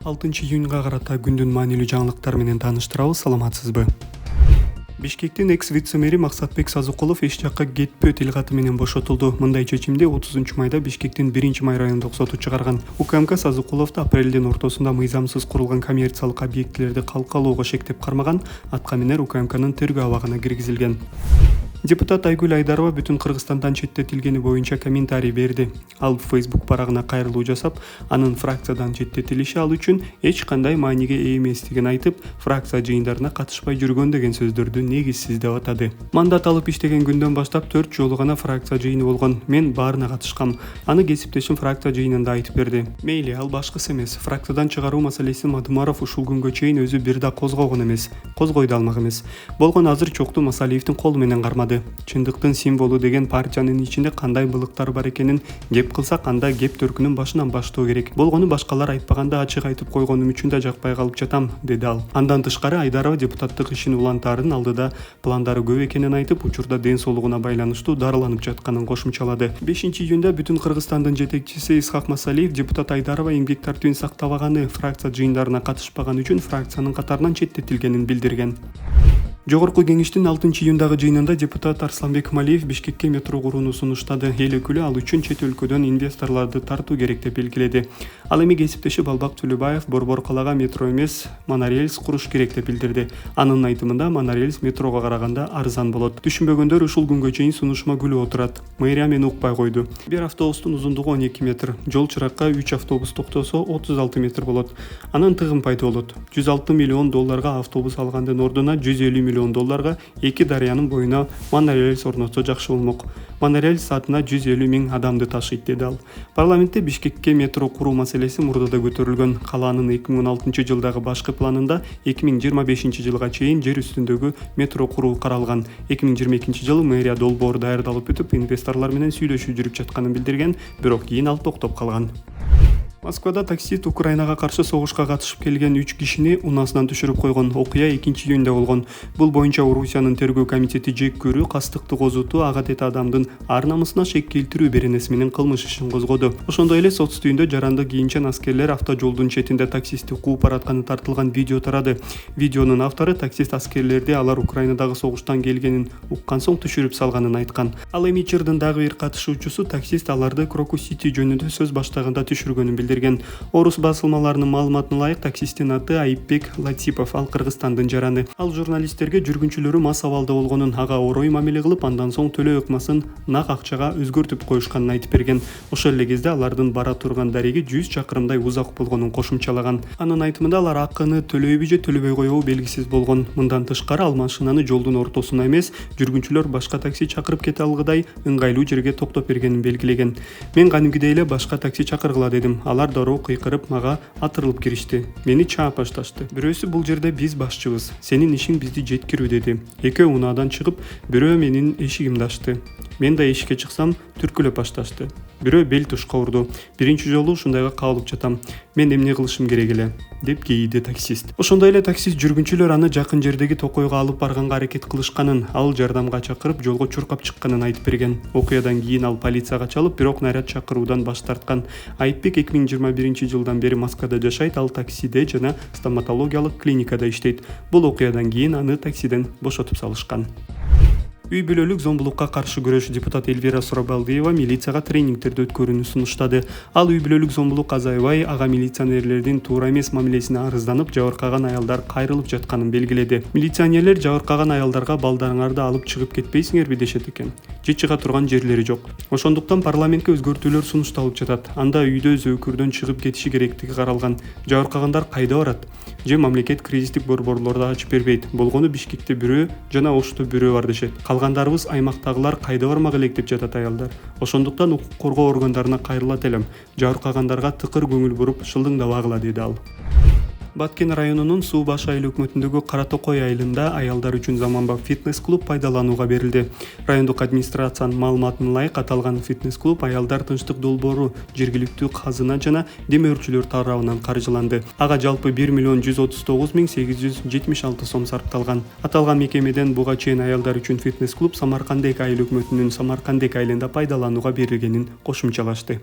6-июнга карата күндүн маанилүү жаңылыктары менен тааныштырабыз. Саламатсызбы? Бишкектин экс-вице-мэри Максатбек Сазыкулов эч жакка кетпөө тилкаты менен бошотулду. Мындай чечимди 30-майда Бишкектин 1-май райондук соту чыгарган. УКМК Сазыкуловду апрелдин ортосунда мыйзамсыз курулган коммерциялык объектилерди калкалоого шектеп кармаган. Атка минер УКМКнын тергөө абагына киргизилген. Депутат Айгүл Айдарова бүтүн Кыргызстандан четтетилгени боюнча комментарий берди. Ал Facebook барагына кайрылуу жасап, анын фракциядан четтетилиши ал үчүн эч кандай мааниге ээ эместигин айтып, фракция жыйындарына катышпай жүргөн деген сөздөрдү негизсиз деп атады. Мандат алып иштеген күндөн баштап 4 жолу гана фракция жыйыны болгон. Мен баарына катышкам. Аны кесиптешим фракция жыйынында айтып берди. Мейли, ал башкысы эмес. Фракциядан чыгаруу маселесин Мадымаров ушул күнгө чейин өзү бир да козгогон эмес. Козгой да алмак эмес. Болгон азыр чокту Масалиевдин колу менен кармады. Чындыктын символу деген партиянын ичинде кандай былыктар бар экенин кеп кылсак, анда кеп төркүнүн башынан баштоо керек. Болгону башкалар айтпаганда ачык айтып койгонум үчүн да жакпай калып жатам, деди ал. Андан тышкары Айдарова депутаттык ишин улантаардын алдыда пландары көп экенин айтып, учурда ден соолугуна байланыштуу дарыланып жатканын кошумчалады. 5-июнда бүтүн Кыргызстандын жетекчиси Исхак Масалиев депутат Айдарова эмгек тартибин сактабаганы, фракция жыйындарына катышпаган үчүн фракциянын катарынан четтетилгенин билдирген. Жогорку кеңештин 6-июндагы жыйынында депутат Арсланбек Малиев Бишкекке метро курууну сунуштады. Эл өкүлү ал үчүн чет өлкөдөн инвесторлорду тартуу керек деп белгиледи. Ал эми кесиптеши Балбак Төлөбаев Борбор калаага метро эмес, монорельс куруш керек деп билдирди. Анын айтымында монорельс метрого караганда арзан болот. Түшүнбөгөндөр ушул күнгө чейин сунушма күлүп отурат. Мэрия мени укпай койду. Бир автобустун узундугу 12 метр, жол чыракка 3 автобус токтосо 36 метр болот. Анан тыгын пайда болот. 106 миллион долларга автобус алгандын ордуна 150 миллион долларга эки дарыянын боюна монорельс орнотсо жакшы болмок. Монорельс саатына 150 миң адамды ташыйт, деди ал. Парламентте Бишкекке метро куруу маселеси мурда да көтөрүлгөн. Калаанын 2016 жылдагы башкы планында 2025 жылга чейин жер үстүндөгү метро куруу каралган. 2022 жылы мэрия долбоор даярдалып бүтүп, инвесторлор менен сүйлөшүү жүрүп жатканын билдирген, бирок кийин ал токтоп калган. Москвада таксист Украинага каршы согушка катышып келген 3 кишини унаасынан түшүрүп койгон. Окуя 2-июнда болгон. Бул боюнча Орусиянын тергөө комитети жек көрүү, кастыкты козутуу, ага тете адамдын ар намысына шек келтирүү беренеси менен кылмыш ишин козгоду. Ошондой эле сот стүйүндө жаранды кийинчен аскерлер автожолдун четинде таксистти кууп баратканы тартылган видео тарады. Видеонун автору таксист аскерлерди алар Украинадагы согуштан келгенин уккан соң түшүрүп салганын айткан. Ал эми чырдын дагы бир катышуучусу таксист аларды Крокус-Сити жөнүндө сөз баштаганда түшүргөнүн билдирген. Орус басылмаларынын маалыматына ылайык, таксисттин аты Айыпбек Латипов, ал Кыргызстандын жараны. Ал журналисттерге жүргүнчүлөрү мас абалда болгонун, ага орой мамиле кылып, андан соң төлөө ыкмасын нак акчага өзгөртүп коюшканын айтып берген. Ошол эле кезде алардын бара турган дареги 100 чакырымдай узак болгонун кошумчалаган. Анын айтымында алар акыны төлөйбү же төлөбөй коебу белгисиз болгон. Мындан тышкары ал машинаны жолдун ортосуна эмес, жүргүнчүлөр башка такси чакырып кете алгыдай ыңгайлуу жерге токтоп бергенин белгилеген. Мен кадимгидей эле башка такси чакыргыла дедим. Алар дароо кыйкырып мага атырылып киришти. Мени чаап башташты. Бирөөсү бул жерде биз башчыбыз, сенин ишиң бизди жеткирүү, деди. Экөө унаадан чыгып, бирөө менин эшигимди ачты. Мен да эшикке чыксам, түркүлөп башташты. Бирөө бел тушка урду. Биринчи жолу ушундайга кабылып жатам. Мен эмне кылышым керек эле, деп кейиди таксист. Ошондой эле таксист жүргүнчүлөр аны жакын жердеги токойго алып барганга аракет кылышканын, ал жардамга чакырып, жолго чуркап чыкканын айтып берген. Окуядан кийин ал полицияга чалып, бирок наряд чакыруудан баш тарткан. Айыпбек 2021 жылдан бери Москвада жашайт, ал таксиде жана стоматологиялык клиникада иштейт. Бул окуядан кийин аны таксиден бошотуп салышкан. Үй бүлөлүк зомбулукка каршы күрөш депутат Эльвира Сурабалдиева милицияга тренингтерди өткөрүүнү сунуштады. Ал үй бүлөлүк зомбулук азайбай, ага милиционерлердин туура эмес мамилесине арызданып, жабыркаган аялдар кайрылып жатканын белгиледи. Милиционерлер жабыркаган аялдарга балдарыңарды алып чыгып кетпейсиңерби дешет экен. Же чыга турган жерлери жок. Ошондуктан парламентке өзгөртүүлөр сунушталып жатат. Анда үйдө зөөкүрдөн чыгып кетиши керектиги каралган. Жабыркагандар кайда барат? Же мамлекет кризистик борборлорду ачып бербейт? Болгону Бишкекте бирөө жана Ошто бирөө бар дешет. Калгандарыбыз аймактагылар кайда бармак элек деп жатат аялдар. Ошондуктан укук коргоо органдарына кайрылат элем. Жабыркагандарга тыкыр көңүл буруп, шылдыңдабагыла, деди ал. Баткен районунун Суу Баш айыл өкмөтүндөгү Кара Токой айылында аялдар үчүн заманбап фитнес-клуб пайдаланууга берилди. Райондук администрациянын маалыматына ылайык, аталган фитнес-клуб аялдар тынчтык долбоору, жергиликтүү казына жана демөөрчүлөр тарабынан каржыланды. Ага жалпы 1 миллион 139 миң 876 сом сарпталган. Аталган мекемеден буга чейин аялдар үчүн фитнес-клуб Самаркандек айыл өкмөтүнүн Самаркандек айылында пайдаланууга берилгенин кошумчалашты.